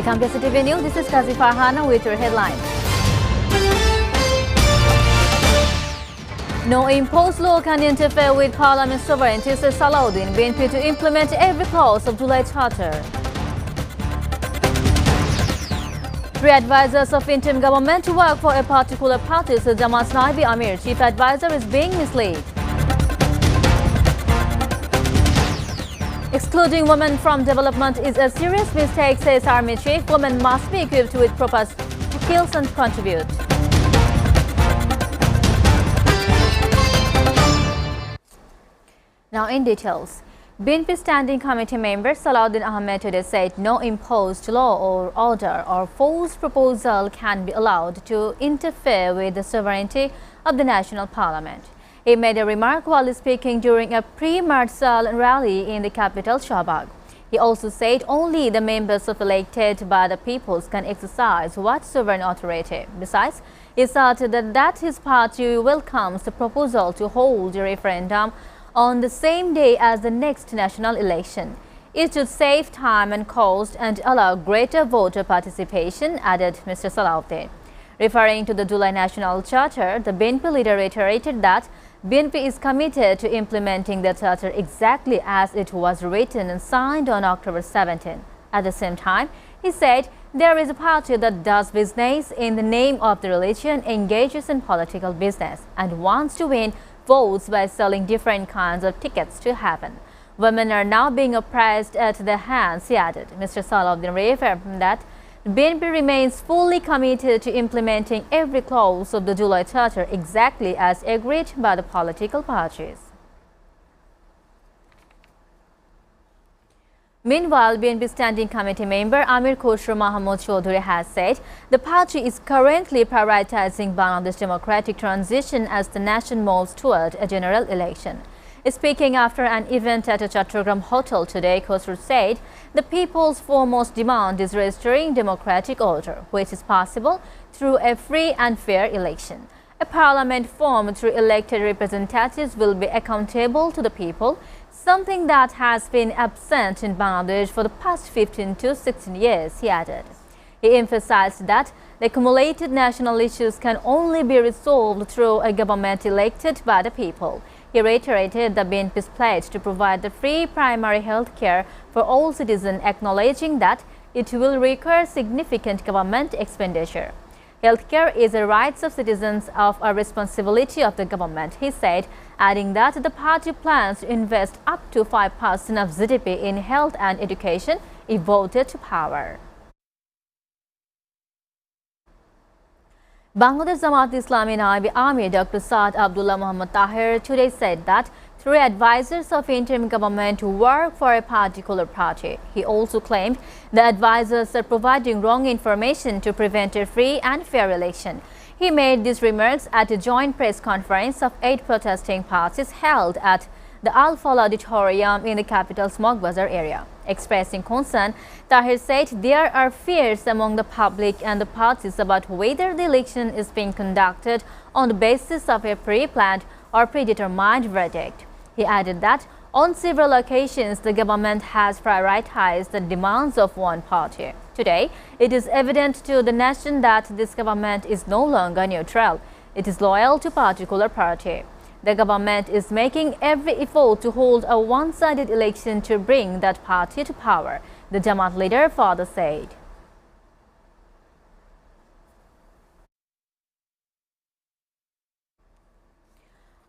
Welcome to SATV News. This is Kazi Farhana with your headlines. No imposed law can interfere with Parliament sovereignty, says Salahuddin. BNP to implement every clause of July Charter. 3 advisors of interim government to work for a particular party, says Jamaat's Naibi Amir. Chief advisor is being misled. Excluding women from development is a serious mistake, says Army Chief. Women must be equipped with proper skills and contribute. Now in details. BNP Standing Committee member Salahuddin Ahmed today said no imposed law or order or forced proposal can be allowed to interfere with the sovereignty of the National Parliament. He made a remark while speaking during a pre-Marsal rally in the capital, Shahbag. He also said only the members of elected by the peoples can exercise what sovereign authority. Besides, he stated that his party welcomes the proposal to hold a referendum on the same day as the next national election. It should save time and cost and allow greater voter participation, added Mr. Salahuddin. Referring to the July National Charter, the BNP leader reiterated that BNP is committed to implementing the charter exactly as it was written and signed on October 17. At the same time, he said there is a party that does business in the name of the religion, engages in political business, and wants to win votes by selling different kinds of tickets to heaven. Women are now being oppressed at their hands, he added. Mr. Salahuddin reaffirmed that BNP remains fully committed to implementing every clause of the July Charter exactly as agreed by the political parties. Meanwhile, BNP Standing Committee member Amir Khosrow Mahmoud Chaudhary has said the party is currently prioritizing Bangladesh democratic transition as the nation moves toward a general election. Speaking after an event at a Chattogram hotel today, Khosrow said the people's foremost demand is restoring democratic order, which is possible through a free and fair election. A parliament formed through elected representatives will be accountable to the people, something that has been absent in Bangladesh for the past 15 to 16 years, he added. He emphasized that the accumulated national issues can only be resolved through a government elected by the people. He reiterated the BNP's pledge to provide the free primary health care for all citizens, acknowledging that it will require significant government expenditure. Healthcare is a right of citizens of a responsibility of the government, he said, adding that the party plans to invest up to 5% of GDP in health and education if voted to power. Bangladesh Jamaat Islami Naibi Amir Dr. Saad Abdullah Muhammad Tahir today said that 3 advisors of interim government work for a particular party. He also claimed the advisors are providing wrong information to prevent a free and fair election. He made these remarks at a joint press conference of 8 protesting parties held at the Al-Fala Auditorium in the capital's Mogbazar area. Expressing concern, Tahir said there are fears among the public and the parties about whether the election is being conducted on the basis of a pre-planned or predetermined verdict. He added that on several occasions the government has prioritized the demands of one party. Today, it is evident to the nation that this government is no longer neutral. It is loyal to a particular party. The government is making every effort to hold a one-sided election to bring that party to power, the Jamaat leader further said.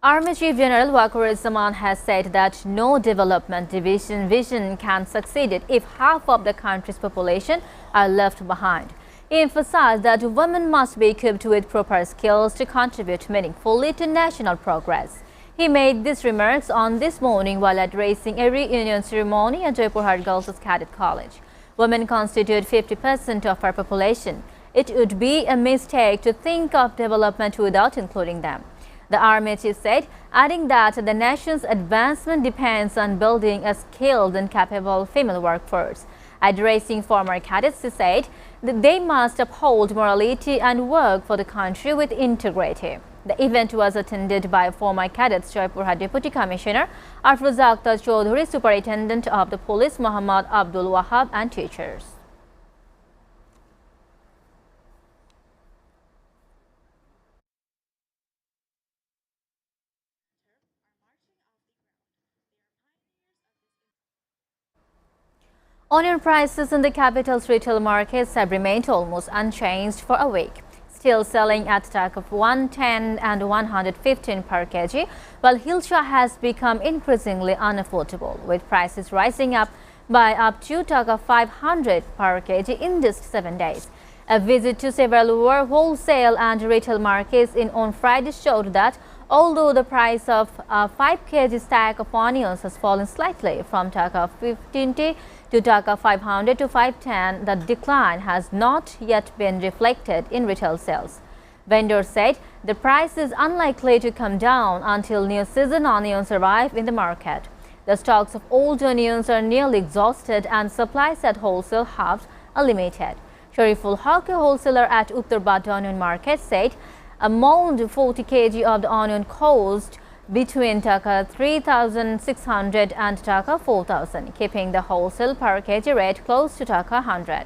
Army Chief General Waqar has said that no development vision can succeed if half of the country's population are left behind. He emphasized that women must be equipped with proper skills to contribute meaningfully to national progress. He made these remarks on this morning while addressing a reunion ceremony at Jaipurhat Girls Cadet College. Women constitute 50% of our population. It would be a mistake to think of development without including them. The Army Chief said, adding that the nation's advancement depends on building a skilled and capable female workforce. Addressing former cadets, he said that they must uphold morality and work for the country with integrity. The event was attended by former cadets Jaipurhat Deputy Commissioner Afroza Akhtar Chaudhary, Superintendent of the Police Muhammad Abdul Wahab, and teachers. Onion prices in the capital's retail markets have remained almost unchanged for a week, still selling at Taka of 110 and 115 per kg, while Hilcha has become increasingly unaffordable, with prices rising up by up to Taka 500 per kg in just 7 days. A visit to several wholesale and retail markets on Friday showed that although the price of a 5 kg stack of onions has fallen slightly from Taka 15 to Taka 500 to 510, the decline has not yet been reflected in retail sales. Vendors said the price is unlikely to come down until new season onions arrive in the market. The stocks of old onions are nearly exhausted and supplies at wholesale hubs are limited. Shariful Haq, a wholesaler at Uttar Bhat Onion Market, said a mound 40 kg of the onion cost between Taka 3,600 and Taka 4,000, keeping the wholesale per kg rate close to Taka 100.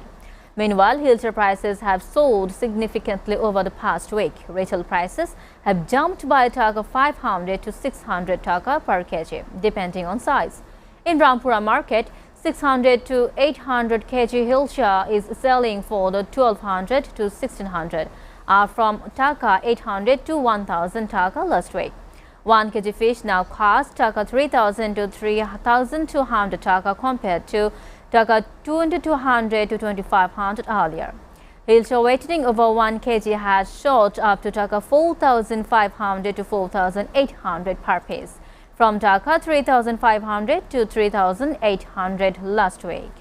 Meanwhile, Hilcha prices have soared significantly over the past week. Retail prices have jumped by Taka 500 to 600 Taka per kg, depending on size. In Rampura market, 600 to 800 kg Hilcha is selling for the 1,200 to 1,600, from Taka 800 to 1,000 Taka last week. 1 kg fish now costs Taka 3,000 to 3,200 Taka compared to Taka 2,200 to 2,500 earlier. Hilcha weighting over 1 kg has shot up to Taka 4,500 to 4,800 per piece, from Taka 3,500 to 3,800 last week.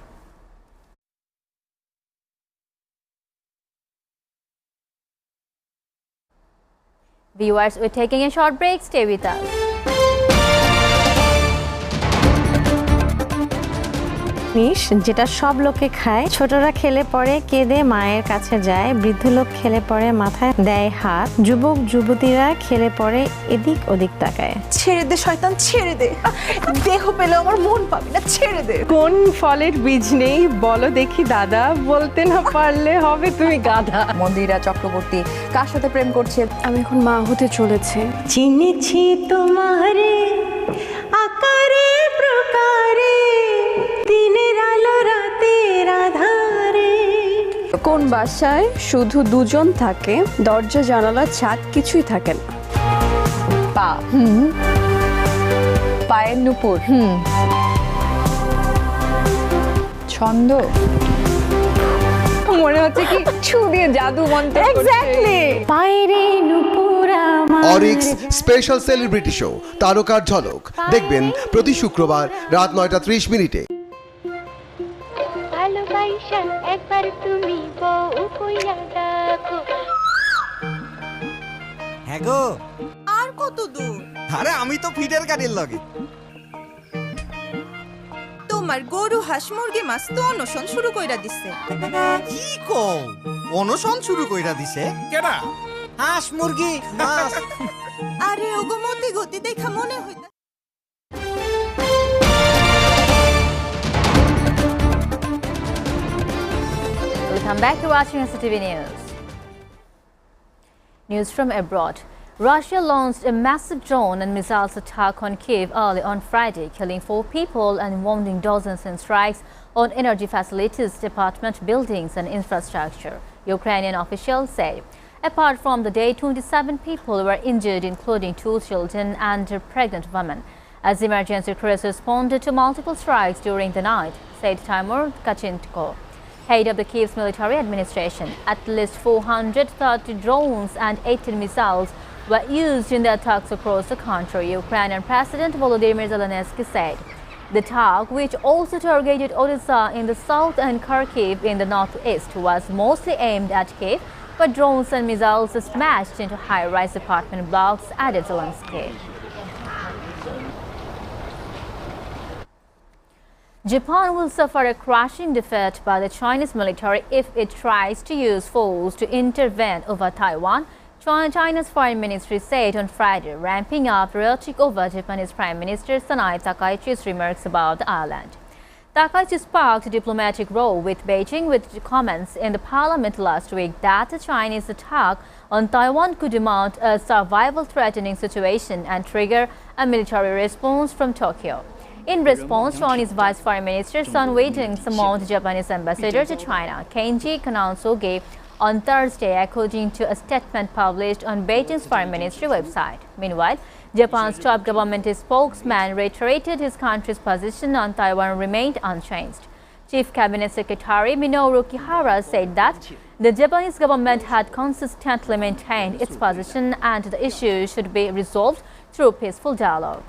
Viewers, we're taking a short break. Stay with us. যেটা সব লোকে খায়, ছোটরা খেলে পরে কেঁদে মায়ের কাছে যায়, বৃদ্ধ লোক খেলে পরে মাথায় দেয় হাত, যুবক যুবতীরা খেলে পরে এদিক ওদিক তাকায়। ছেড়ে দে শয়তান, ছেড়ে দে, দেহ পেলে আমার মন পাবি না, ছেড়ে দে। কোন ফলের বীজ নেই বলো দেখি দাদা, বলতে না পারলে হবে তুমি গাধা। মন্দিরা চক্রবর্তী কার সাথে প্রেম করছে? আমি এখন মা হতে চলেছে। চিনেছি তোমারে আকারে প্রকারে, দিনের আলো রাতের আধারে। কোন বাসায় শুধু দুজন থাকে, দরজা জানালা ছাদ কিছুই থাকে না? পা, পায়ের নুপুর, ছন্দ, মনে হচ্ছে কি ছু দিয়ে জাদু মন্ত্র। এক্স্যাক্টলি, পায়ের নুপুর আমার। অরিক্স স্পেশাল সেলিব্রিটি শো তারকার ঝলক দেখবেন প্রতি শুক্রবার রাত 9:30 মিনিটে। ভালোবাসা একবার তুমি বউ কইয়া ডাকো। হ্যাঁ গো, আর কত দূর? আরে আমি তো ফিডের গাড়ির লগে। তোমার গরু হাঁস মুরগি মাছ তো অনশন শুরু কইরা দিছে। কি কও, অনশন শুরু কইরা দিছে? কেডা? হাঁস মুরগি মাছ। আরে ওগো মতি গতি দেখা মনে হইতা। Welcome back to watching SATV News. News from abroad. Russia launched a massive drone and missiles attack on Kyiv early on Friday, killing 4 people and wounding dozens in strikes on energy facilities, department buildings and infrastructure, Ukrainian officials say. Apart from the day, 27 people were injured, including 2 children and a pregnant woman, as emergency crews responded to multiple strikes during the night, said Timur Kachenko, head of the Kyiv's military administration. At least 430 drones and 18 missiles were used in the attacks across the country, Ukrainian President Volodymyr Zelensky said. The attack, which also targeted Odessa in the south and Kharkiv in the northeast, was mostly aimed at Kyiv, but drones and missiles smashed into high-rise apartment blocks, added Zelensky. Japan will suffer a crushing defeat by the Chinese military if it tries to use force to intervene over Taiwan, China's foreign ministry said on Friday, ramping up rhetoric over Japanese Prime Minister Sanai Takaichi's remarks about the island. Takaichi sparked a diplomatic row with Beijing with comments in the parliament last week that a Chinese attack on Taiwan could amount a survival-threatening situation and trigger a military response from Tokyo. In response, Chinese Vice Foreign Minister Sun Weidong summoned Japanese ambassador to China, Kenji Kanansoge, on Thursday, according to a statement published on Beijing's foreign ministry website. Meanwhile, Japan's top government spokesman reiterated his country's position on Taiwan remained unchanged. Chief Cabinet Secretary Minoru Kihara said that the Japanese government had consistently maintained its position and the issue should be resolved through peaceful dialogue.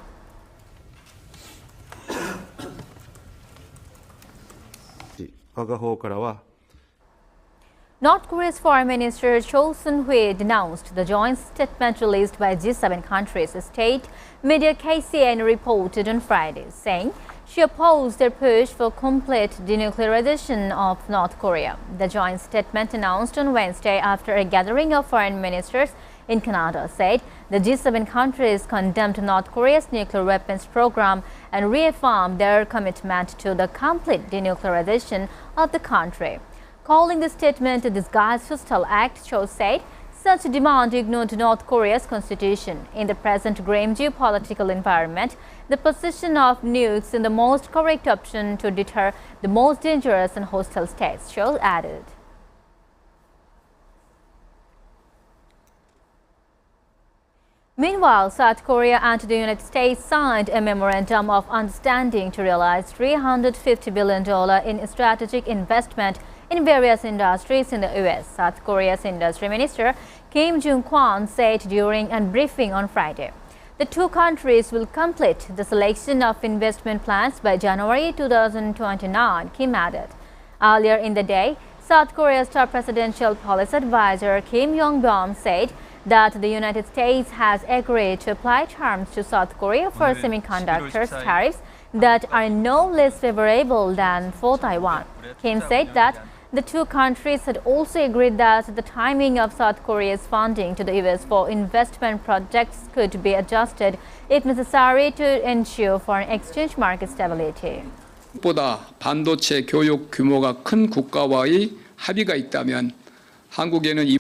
North Korea's Foreign Minister Cho Sun-hui denounced the joint statement released by G7 countries. State media KCN reported on Friday, saying she opposed their push for complete denuclearization of North Korea. The joint statement announced on Wednesday after a gathering of foreign ministers in Canada said the G7 countries condemned North Korea's nuclear weapons program and reaffirmed their commitment to the complete denuclearization of the country. Calling the statement a disguised hostile act, Cho said such demand ignored North Korea's constitution. In the present grim geopolitical environment, the position of nukes is the most correct option to deter the most dangerous and hostile states, Cho added. Meanwhile, South Korea and the United States signed a memorandum of understanding to realize $350 billion in strategic investment in various industries in the U.S., South Korea's Industry Minister Kim Jung-kwon said during a briefing on Friday. The two countries will complete the selection of investment plans by January 2029, Kim added. Earlier in the day, South Korea's top presidential policy advisor Kim Yong-bom said that the United States has agreed to apply terms to South Korea for semiconductors tariffs that are no less favorable than for Taiwan. Kim said that the two countries had also agreed that the timing of South Korea's funding to the U.S. for investment projects could be adjusted if necessary to ensure foreign exchange market stability. 보다 반도체 교육 규모가 큰 국가와의 합의가 있다면 한국에는 이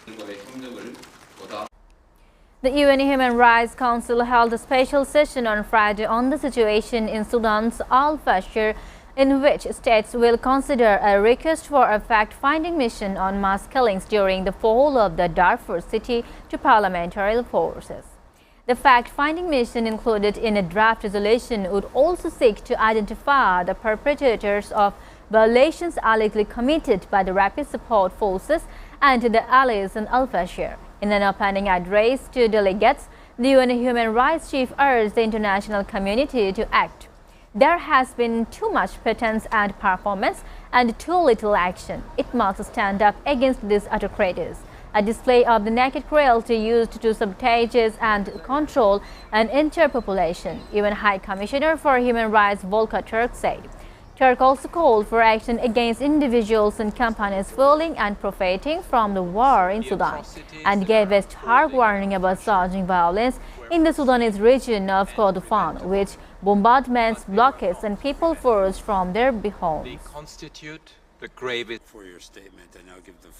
The UN Human Rights Council held a special session on Friday on the situation in Sudan's Al-Fashir, in which states will consider a request for a fact-finding mission on mass killings during the fall of the Darfur city to parliamentary forces. The fact-finding mission included in a draft resolution would also seek to identify the perpetrators of violations allegedly committed by the Rapid Support Forces and the allies in Al-Fashir. In an opening address to delegates, the UN Human Rights Chief urged the international community to act. There has been too much pretense and performance and too little action. It must stand up against these autocrators. A display of the naked cruelty used to sabotage and control an entire population, UN High Commissioner for Human Rights Volker Turk said. Turk also called for action against individuals and companies fueling and profiting from the war in Sudan and gave a stark warning about surging violence in the Sudanese region of Kordofan, which bombardments, blockades, and people forced from their homes. They constitute the gravest for your statement, and I'll give the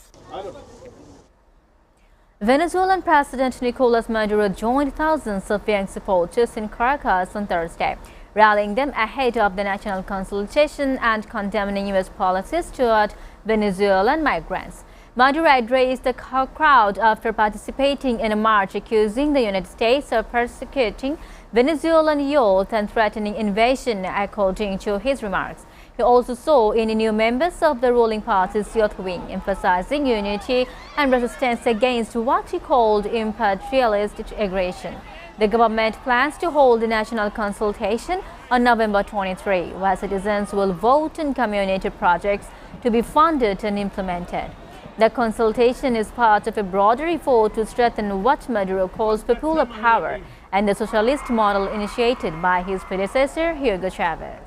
Venezuelan President Nicolas Maduro joined thousands of young supporters in Caracas on Thursday, rallying them ahead of the national consultation and condemning U.S. policies toward Venezuelan migrants. Maduro addressed the crowd after participating in a march accusing the United States of persecuting Venezuelan youth and threatening invasion, according to his remarks. He also saw in new members of the ruling party's youth wing, emphasizing unity and resistance against what he called imperialist aggression. The government plans to hold a national consultation on November 23, where citizens will vote on community projects to be funded and implemented. The consultation is part of a broader effort to strengthen what Maduro calls popular power and the socialist model initiated by his predecessor, Hugo Chavez.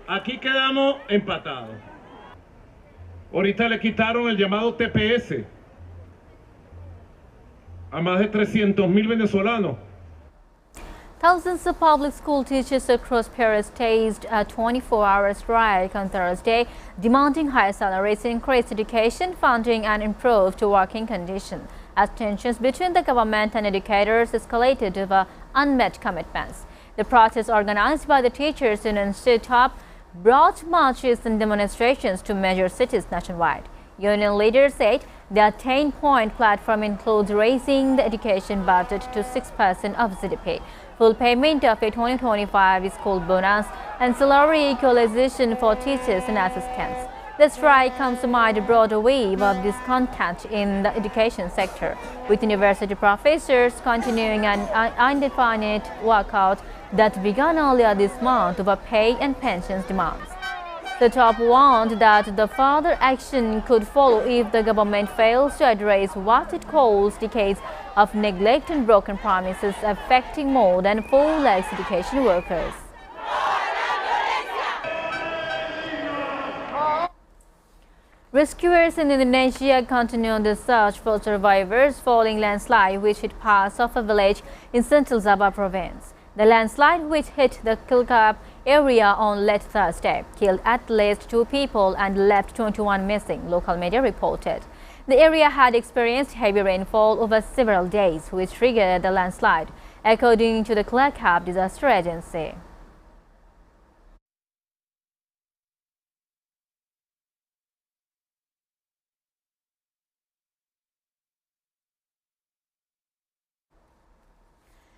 Aquí quedamos empatados. Ahorita le quitaron el llamado TPS a más de 300,000 venezolanos. Thousands of public school teachers across Paris staged a 24-hour strike on Thursday, demanding higher salaries, increased education funding, and improved working conditions, as tensions between the government and educators escalated over unmet commitments. The protest, organized by the teachers union, stood up, brought marches and demonstrations to major cities nationwide. Union leaders said their 10-point platform includes raising the education budget to 6% of GDP, full payment of a 2025 school bonus, and salary equalization for teachers and assistants. The strike comes amid a broader wave of discontent in the education sector, with university professors continuing an indefinite walkout that began earlier this month over pay and pensions demands. The top warned that the further action could follow if the government fails to address what it calls decades of neglect and broken promises affecting more than 4 lakh education workers. Rescuers in Indonesia continue the search for survivors following landslide which hit parts of a village in central Sabah province. The landslide, which hit the Kilkap area on late Thursday, killed at least 2 people and left 21 missing, local media reported. The area had experienced heavy rainfall over several days, which triggered the landslide, according to the Kilkap Disaster Agency.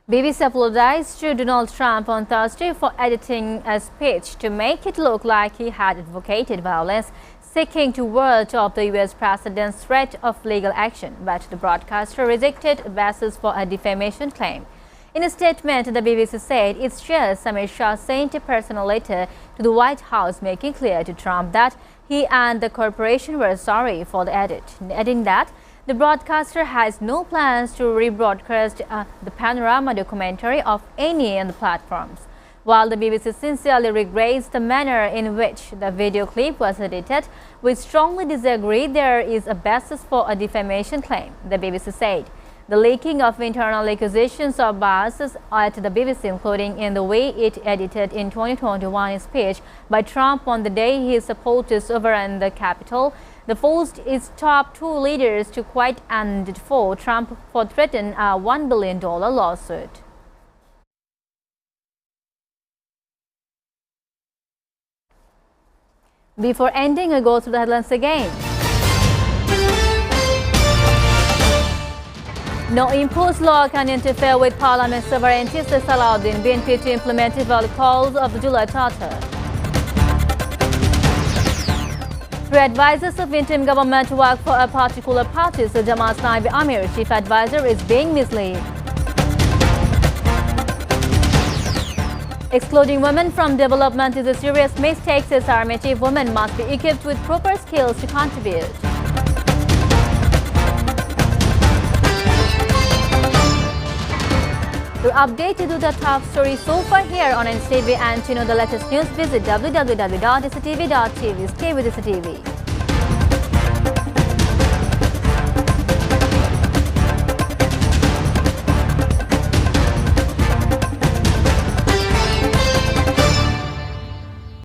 BBC apologized to Donald Trump on Thursday for editing a speech to make it look like he had advocated violence, seeking to ward off the U.S. president's threat of legal action, but the broadcaster rejected a basis for a defamation claim. In a statement, the BBC said it's just Amit Shah sent a personal letter to the White House making clear to Trump that he and the corporation were sorry for the edit, adding that the broadcaster has no plans to rebroadcast the Panorama documentary of any on the platforms. While the BBC sincerely regrets the manner in which the video clip was edited, we strongly disagree there is a basis for a defamation claim, the BBC said. The leaking of internal accusations of biases at the BBC, including in the way it edited in 2021 speech by Trump on the day his supporters overran the Capitol, forced its top 2 leaders to quit and for Trump for threatening a $1 billion lawsuit. Before ending, we go through the headlines again. No imposed law can interfere with Parliament sovereignty, says Salahuddin. BNP to implement valid calls of the July Charter. 3 advisors of interim government work for a particular party, so Jamaat's Naib Amir, chief advisor, is being misled. Excluding women from development is a serious mistake, says Army chief. Women must be equipped with proper skills to contribute. You're updated with the top stories so far here on SATV, and to know the latest news, visit www.satv.tv. Stay with SATV.